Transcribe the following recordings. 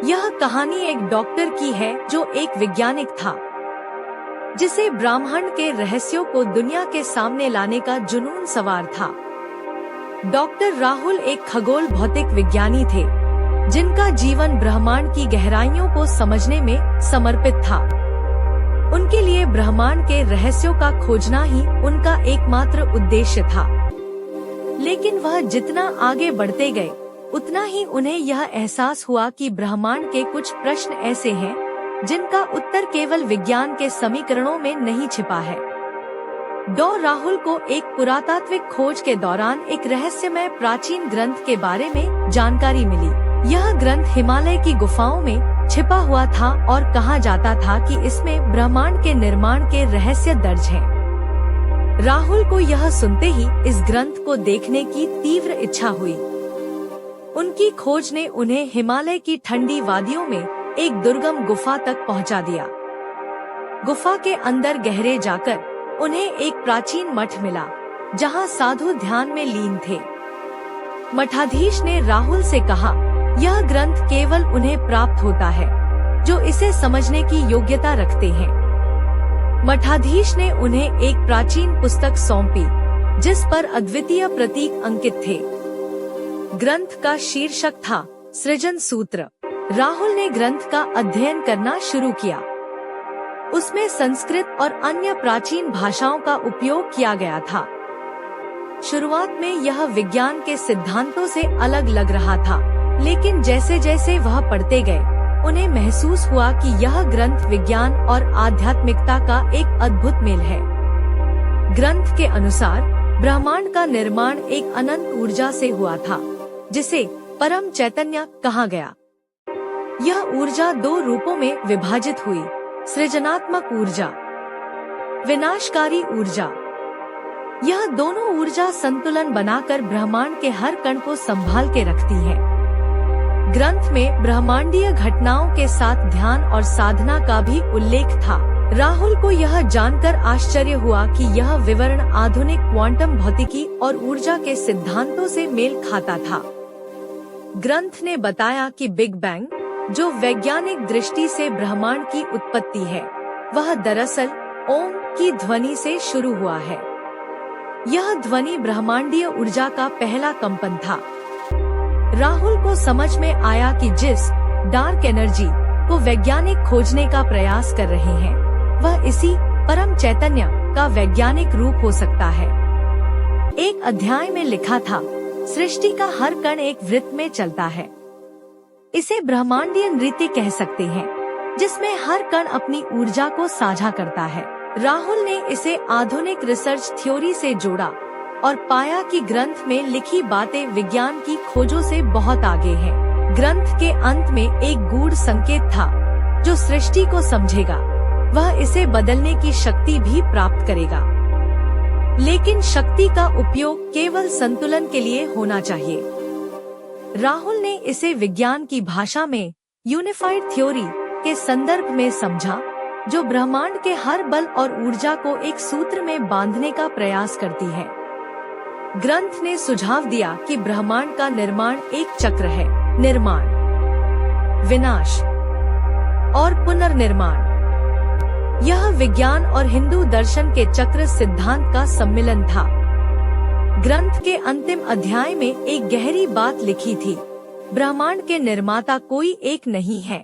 यह कहानी एक डॉक्टर की है जो एक वैज्ञानिक था, जिसे ब्रह्मांड के रहस्यों को दुनिया के सामने लाने का जुनून सवार था। डॉक्टर राहुल एक खगोल भौतिक विज्ञानी थे, जिनका जीवन ब्रह्मांड की गहराइयों को समझने में समर्पित था। उनके लिए ब्रह्मांड के रहस्यों का खोजना ही उनका एकमात्र उद्देश्य था। लेकिन वह जितना आगे बढ़ते गए, उतना ही उन्हें यह एहसास हुआ कि ब्रह्मांड के कुछ प्रश्न ऐसे हैं जिनका उत्तर केवल विज्ञान के समीकरणों में नहीं छिपा है। डॉ राहुल को एक पुरातात्विक खोज के दौरान एक रहस्यमय प्राचीन ग्रंथ के बारे में जानकारी मिली। यह ग्रंथ हिमालय की गुफाओं में छिपा हुआ था और कहा जाता था कि इसमें ब्रह्मांड के निर्माण के रहस्य दर्ज हैं। राहुल को यह सुनते ही इस ग्रंथ को देखने की तीव्र इच्छा हुई। उनकी खोज ने उन्हें हिमालय की ठंडी वादियों में एक दुर्गम गुफा तक पहुंचा दिया। गुफा के अंदर गहरे जाकर उन्हें एक प्राचीन मठ मिला, जहां साधु ध्यान में लीन थे। मठाधीश ने राहुल से कहा, यह ग्रंथ केवल उन्हें प्राप्त होता है जो इसे समझने की योग्यता रखते हैं। मठाधीश ने उन्हें एक प्राचीन पुस्तक सौंपी, जिस पर अद्वितीय प्रतीक अंकित थे। ग्रंथ का शीर्षक था सृजन सूत्र। राहुल ने ग्रंथ का अध्ययन करना शुरू किया। उसमें संस्कृत और अन्य प्राचीन भाषाओं का उपयोग किया गया था। शुरुआत में यह विज्ञान के सिद्धांतों से अलग लग रहा था, लेकिन जैसे जैसे वह पढ़ते गए, उन्हें महसूस हुआ कि यह ग्रंथ विज्ञान और आध्यात्मिकता का एक अद्भुत मेल है। ग्रंथ के अनुसार ब्रह्मांड का निर्माण एक अनंत ऊर्जा से हुआ था, जिसे परम चैतन्य कहा गया। यह ऊर्जा दो रूपों में विभाजित हुई: सृजनात्मक ऊर्जा, विनाशकारी ऊर्जा। यह दोनों ऊर्जा संतुलन बनाकर ब्रह्मांड के हर कण को संभाल के रखती है। ग्रंथ में ब्रह्मांडीय घटनाओं के साथ ध्यान और साधना का भी उल्लेख था। राहुल को यह जानकर आश्चर्य हुआ कि यह विवरण आधुनिक क्वांटम भौतिकी और ऊर्जा के सिद्धांतों से मेल खाता था। ग्रंथ ने बताया कि बिग बैंग, जो वैज्ञानिक दृष्टि से ब्रह्मांड की उत्पत्ति है, वह दरअसल ओम की ध्वनि से शुरू हुआ है। यह ध्वनि ब्रह्मांडीय ऊर्जा का पहला कंपन था। राहुल को समझ में आया कि जिस डार्क एनर्जी को वैज्ञानिक खोजने का प्रयास कर रहे हैं, वह इसी परम चैतन्य का वैज्ञानिक रूप हो सकता है। एक अध्याय में लिखा था, सृष्टि का हर कण एक वृत्त में चलता है। इसे ब्रह्मांडीय नृत्य कह सकते हैं, जिसमें हर कण अपनी ऊर्जा को साझा करता है। राहुल ने इसे आधुनिक रिसर्च थ्योरी से जोड़ा और पाया कि ग्रंथ में लिखी बातें विज्ञान की खोजों से बहुत आगे हैं। ग्रंथ के अंत में एक गूढ़ संकेत था, जो सृष्टि को समझेगा, वह इसे बदलने की शक्ति भी प्राप्त करेगा। लेकिन शक्ति का उपयोग केवल संतुलन के लिए होना चाहिए। राहुल ने इसे विज्ञान की भाषा में यूनिफाइड थ्योरी के संदर्भ में समझा, जो ब्रह्मांड के हर बल और ऊर्जा को एक सूत्र में बांधने का प्रयास करती है। ग्रंथ ने सुझाव दिया कि ब्रह्मांड का निर्माण एक चक्र है: निर्माण, विनाश और पुनर्निर्माण। यह विज्ञान और हिंदू दर्शन के चक्र सिद्धांत का सम्मिलन था। ग्रंथ के अंतिम अध्याय में एक गहरी बात लिखी थी: ब्रह्मांड के निर्माता कोई एक नहीं है,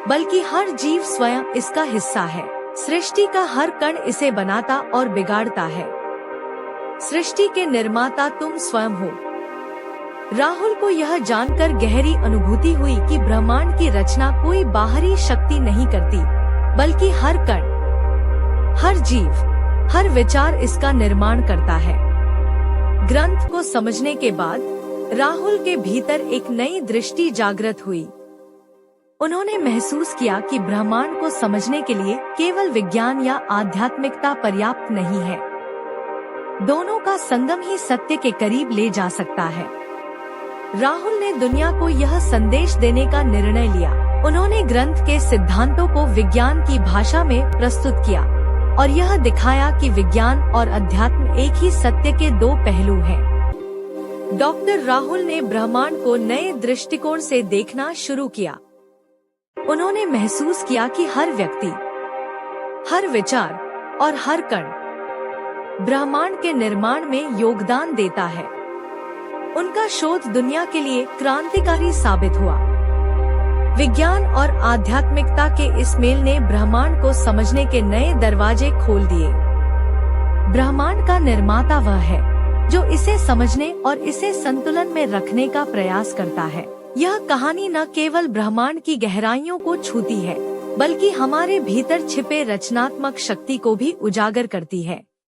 बल्कि हर जीव स्वयं इसका हिस्सा है। सृष्टि का हर कण इसे बनाता और बिगाड़ता है। सृष्टि के निर्माता तुम स्वयं हो। राहुल को यह जानकर गहरी अनुभूति हुई कि ब्रह्मांड की रचना कोई बाहरी शक्ति नहीं करती, बल्कि हर कण, हर जीव, हर विचार इसका निर्माण करता है। ग्रंथ को समझने के बाद राहुल के भीतर एक नई दृष्टि जागृत हुई। उन्होंने महसूस किया कि ब्रह्मांड को समझने के लिए केवल विज्ञान या आध्यात्मिकता पर्याप्त नहीं है। दोनों का संगम ही सत्य के करीब ले जा सकता है। राहुल ने दुनिया को यह संदेश देने का निर्णय लिया। उन्होंने ग्रंथ के सिद्धांतों को विज्ञान की भाषा में प्रस्तुत किया और यह दिखाया कि विज्ञान और अध्यात्म एक ही सत्य के दो पहलू हैं। डॉक्टर राहुल ने ब्रह्मांड को नए दृष्टिकोण से देखना शुरू किया। उन्होंने महसूस किया कि हर व्यक्ति, हर विचार और हर कण ब्रह्मांड के निर्माण में योगदान देता है। उनका शोध दुनिया के लिए क्रांतिकारी साबित हुआ। विज्ञान और आध्यात्मिकता के इस मेल ने ब्रह्मांड को समझने के नए दरवाजे खोल दिए। ब्रह्मांड का निर्माता वह है जो इसे समझने और इसे संतुलन में रखने का प्रयास करता है। यह कहानी न केवल ब्रह्मांड की गहराइयों को छूती है, बल्कि हमारे भीतर छिपे रचनात्मक शक्ति को भी उजागर करती है।